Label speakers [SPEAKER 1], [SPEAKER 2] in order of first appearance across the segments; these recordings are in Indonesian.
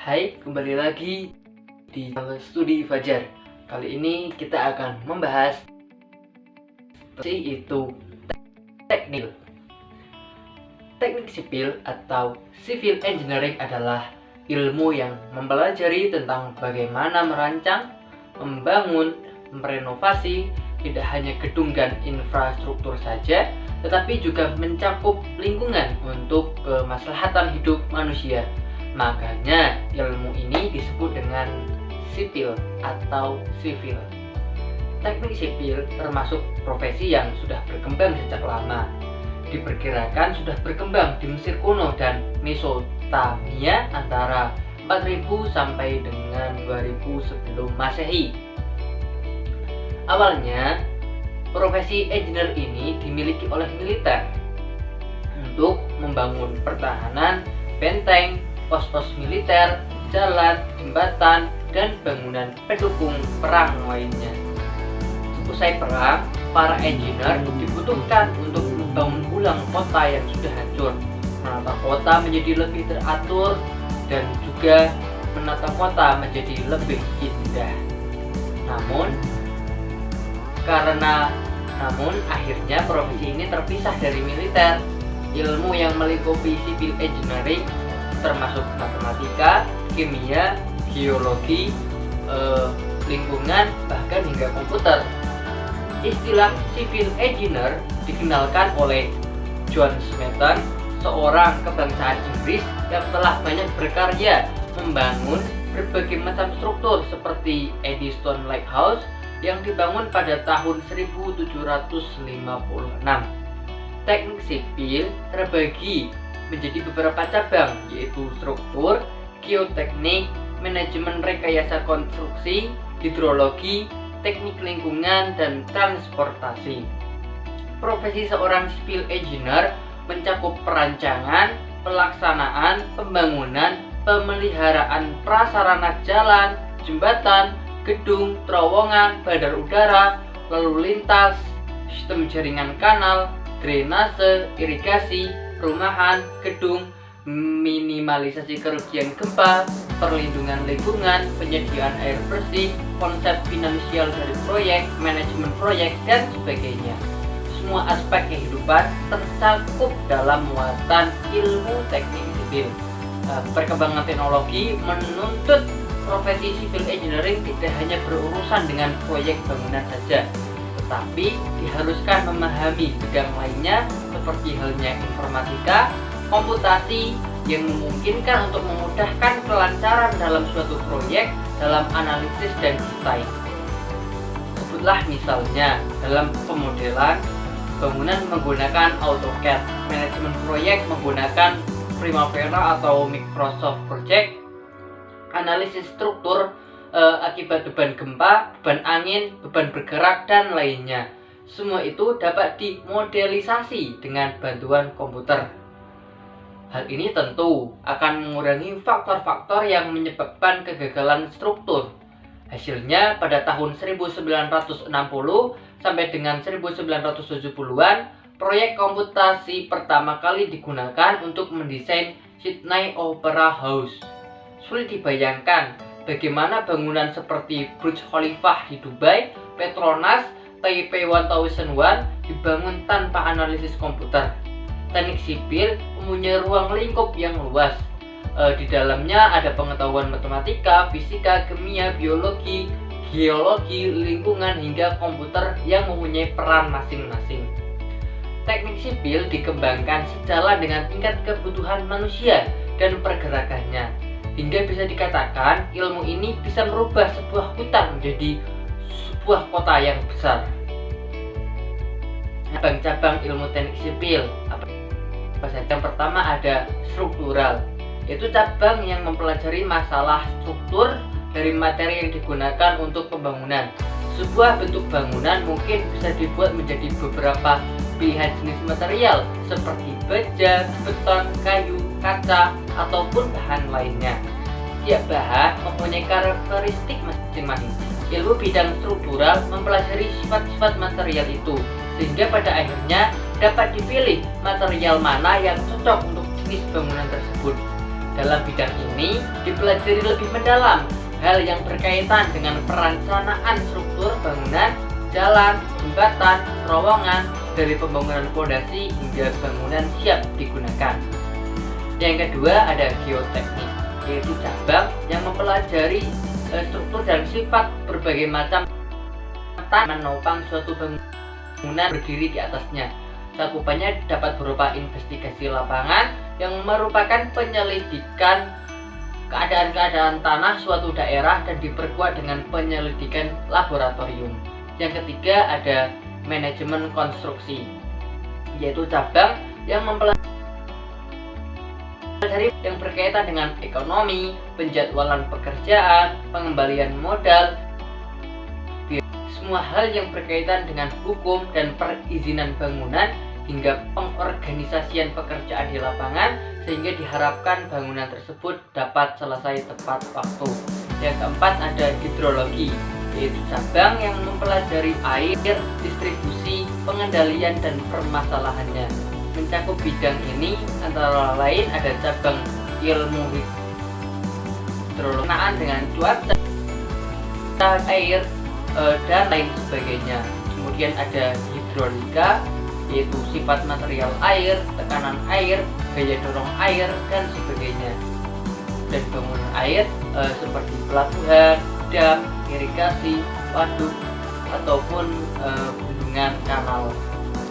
[SPEAKER 1] Hai, kembali lagi di Studi Fajar. Kali ini kita akan membahas yaitu teknik. Teknik sipil atau civil engineering adalah ilmu yang mempelajari tentang bagaimana merancang, membangun, merenovasi tidak hanya gedung dan infrastruktur saja, tetapi juga mencakup lingkungan untuk kemaslahatan hidup manusia. Makanya ilmu ini disebut dengan sipil atau civil. Teknik sipil termasuk profesi yang sudah berkembang sejak lama. Diperkirakan sudah berkembang di Mesir kuno dan Mesopotamia antara 4000 sampai dengan 2000 sebelum Masehi. Awalnya, profesi engineer ini dimiliki oleh militer untuk membangun pertahanan, benteng, pos-pos militer, jalan, jembatan, dan bangunan pendukung perang lainnya. Usai perang, para engineer dibutuhkan untuk membangun ulang kota yang sudah hancur, menata kota menjadi lebih teratur, dan juga menata kota menjadi lebih indah. Namun akhirnya profesi ini terpisah dari militer. Ilmu yang melingkupi civil engineering termasuk matematika, kimia, geologi, lingkungan, bahkan hingga komputer. Istilah civil engineer dikenalkan oleh John Smeaton, seorang kebangsaan Inggris yang telah banyak berkarya membangun berbagai macam struktur seperti Eddystone Lighthouse yang dibangun pada tahun 1756. Teknik sipil terbagi menjadi beberapa cabang, yaitu struktur, geoteknik, manajemen rekayasa konstruksi, hidrologi, teknik lingkungan, dan transportasi. Profesi seorang civil engineer mencakup perancangan, pelaksanaan, pembangunan, pemeliharaan prasarana jalan, jembatan, gedung, terowongan, bandar udara, lalu lintas, sistem jaringan kanal, drainase, irigasi, perumahan, gedung, minimalisasi kerugian gempa, perlindungan lingkungan, penyediaan air bersih, konsep finansial dari proyek, manajemen proyek, dan sebagainya. Semua aspek kehidupan tercakup dalam muatan ilmu teknik sipil. Perkembangan teknologi menuntut profesi civil engineering tidak hanya berurusan dengan proyek bangunan saja, tetapi diharuskan memahami bidang lainnya seperti halnya informatika, komputasi yang memungkinkan untuk memudahkan kelancaran dalam suatu proyek dalam analisis dan desain. Sebutlah misalnya dalam pemodelan bangunan menggunakan AutoCAD, manajemen proyek menggunakan Primavera atau Microsoft Project, analisis struktur akibat beban gempa, beban angin, beban bergerak, dan lainnya. Semua itu dapat dimodelisasi dengan bantuan komputer. Hal ini tentu akan mengurangi faktor-faktor yang menyebabkan kegagalan struktur. Hasilnya pada tahun 1960 sampai dengan 1970-an, proyek komputasi pertama kali digunakan untuk mendesain Sydney Opera House. Sulit dibayangkan bagaimana bangunan seperti Burj Khalifah di Dubai, Petronas, Taipei 1001 dibangun tanpa analisis komputer. Teknik sipil mempunyai ruang lingkup yang luas. Di dalamnya ada pengetahuan matematika, fisika, kimia, biologi, geologi, lingkungan, hingga komputer yang mempunyai peran masing-masing. Teknik sipil dikembangkan sejalan dengan tingkat kebutuhan manusia dan pergerakannya, hingga bisa dikatakan ilmu ini bisa merubah sebuah hutan menjadi sebuah kota yang besar. Cabang-cabang ilmu teknik sipil apa saja? Yang pertama ada struktural, yaitu cabang yang mempelajari masalah struktur dari materi yang digunakan untuk pembangunan. Sebuah bentuk bangunan mungkin bisa dibuat menjadi beberapa pilihan jenis material seperti baja, beton, kayu, kaca, ataupun bahan lainnya. Tiap bahan mempunyai karakteristik masing-masing. Ilmu bidang struktural mempelajari sifat-sifat material itu, sehingga pada akhirnya dapat dipilih material mana yang cocok untuk jenis bangunan tersebut. Dalam bidang ini dipelajari lebih mendalam hal yang berkaitan dengan perencanaan struktur bangunan, jalan, jembatan, terowongan, dari pembangunan fondasi hingga bangunan siap digunakan. Yang kedua ada geoteknik, yaitu cabang yang mempelajari struktur dan sifat berbagai macam tanah menopang suatu bangunan berdiri di atasnya. Cakupannya dapat berupa investigasi lapangan yang merupakan penyelidikan keadaan-keadaan tanah suatu daerah dan diperkuat dengan penyelidikan laboratorium. Yang ketiga ada manajemen konstruksi, yaitu cabang yang mempelajari yang berkaitan dengan ekonomi, penjadwalan pekerjaan, pengembalian modal, semua hal yang berkaitan dengan hukum dan perizinan bangunan hingga pengorganisasian pekerjaan di lapangan sehingga diharapkan bangunan tersebut dapat selesai tepat waktu. Yang keempat ada hidrologi, yaitu cabang yang mempelajari air, distribusi, pengendalian dan permasalahannya. Mencakup bidang ini antara lain ada cabang ilmu hidrologi dengan cuaca, air, dan lain sebagainya. Kemudian ada hidrolika, yaitu sifat material air, tekanan air, gaya dorong air, dan sebagainya. Dan bangunan air seperti pelabuhan, dam, irigasi, waduk, ataupun bendungan kanal.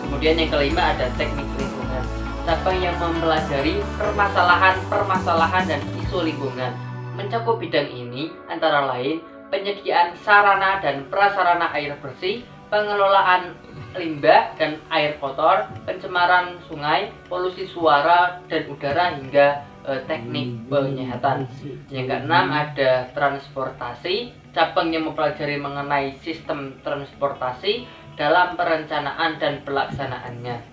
[SPEAKER 1] Kemudian yang kelima ada teknik lingkungan, cabang yang mempelajari permasalahan dan isu lingkungan. Mencakup bidang ini antara lain penyediaan sarana dan prasarana air bersih, pengelolaan limbah dan air kotor, pencemaran sungai, polusi suara dan udara hingga teknik penyehatan. Yang keenam ada transportasi, cabang yang mempelajari mengenai sistem transportasi dalam perencanaan dan pelaksanaannya.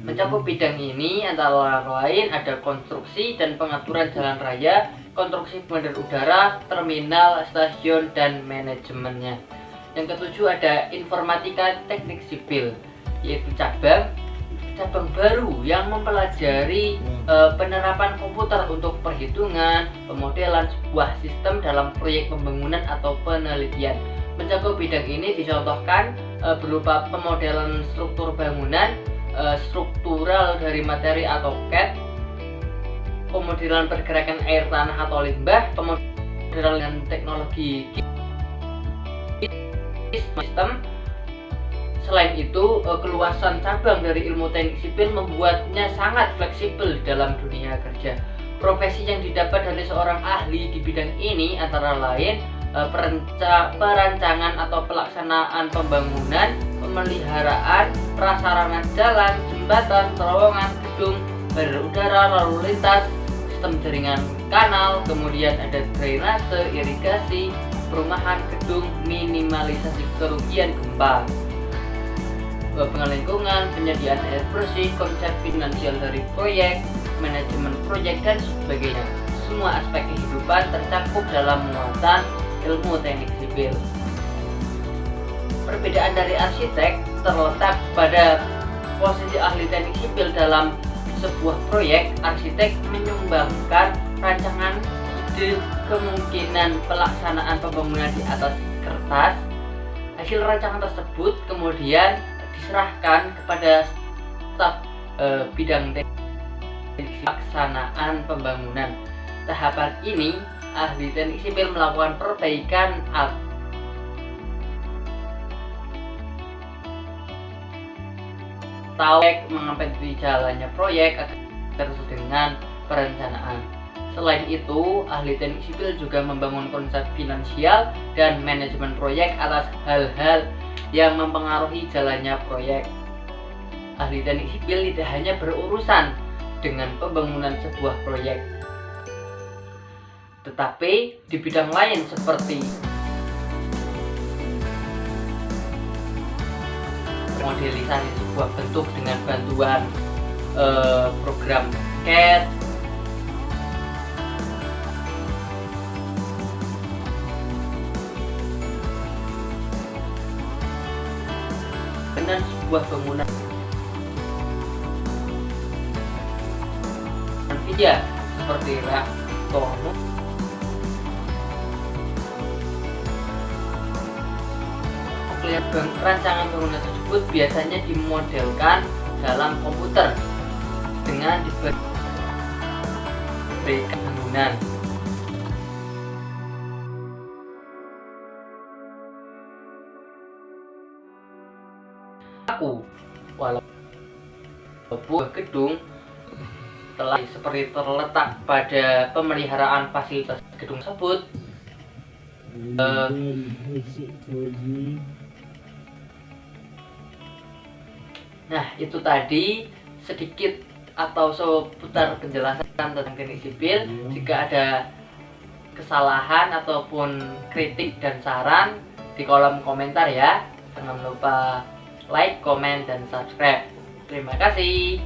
[SPEAKER 1] Mencakup bidang ini antara lain ada konstruksi dan pengaturan jalan raya, konstruksi bandar udara, terminal, stasiun, dan manajemennya. Yang ketujuh ada informatika teknik sipil, yaitu cabang baru yang mempelajari penerapan komputer untuk perhitungan, pemodelan sebuah sistem dalam proyek pembangunan atau penelitian. Mencakup bidang ini dicontohkan berupa pemodelan struktur bangunan, struktural dari materi atau CAD, pemodelan pergerakan air tanah atau limbah, pemodelan teknologi sistem. Selain itu, keluasan cabang dari ilmu teknik sipil membuatnya sangat fleksibel dalam dunia kerja. Profesi yang didapat dari seorang ahli di bidang ini antara lain perancangan atau pelaksanaan pembangunan, pemeliharaan, prasarana jalan, jembatan, terowongan, gedung, bandar udara, lalu lintas, sistem jaringan kanal, kemudian ada drainase, irigasi, perumahan, gedung, minimalisasi kerugian gempa, pengelolaan lingkungan, penyediaan air bersih, konsep finansial dari proyek, manajemen proyek, dan sebagainya. Semua aspek kehidupan tercakup dalam muatan ilmu teknik sipil. Perbedaan dari arsitek terletak pada posisi ahli teknik sipil dalam sebuah proyek. Arsitek menyumbangkan rancangan, ide, kemungkinan pelaksanaan pembangunan di atas kertas. Hasil rancangan tersebut kemudian diserahkan kepada staf bidang teknik pelaksanaan pembangunan. Tahapan ini ahli teknik sipil melakukan perbaikan atau mengampuni jalannya proyek agar sesuai dengan perencanaan. Selain itu, ahli teknik sipil juga membangun konsep finansial dan manajemen proyek atas hal-hal yang mempengaruhi jalannya proyek. Ahli teknik sipil tidak hanya berurusan dengan pembangunan sebuah proyek, tetapi di bidang lain seperti modelisasi sebuah bentuk dengan bantuan program CAD, dan sebuah bangunan video seperti reaktor nuklir. Rancangan bangunan tersebut biasanya dimodelkan dalam komputer dengan diberikan bangunan. Walaupun gedung telah seperti terletak pada pemeliharaan fasilitas gedung tersebut, nah itu tadi sedikit atau seputar penjelasan tentang teknik sipil. Jika ada kesalahan ataupun kritik dan saran di kolom komentar ya. Jangan lupa like, komen, dan subscribe. Terima kasih.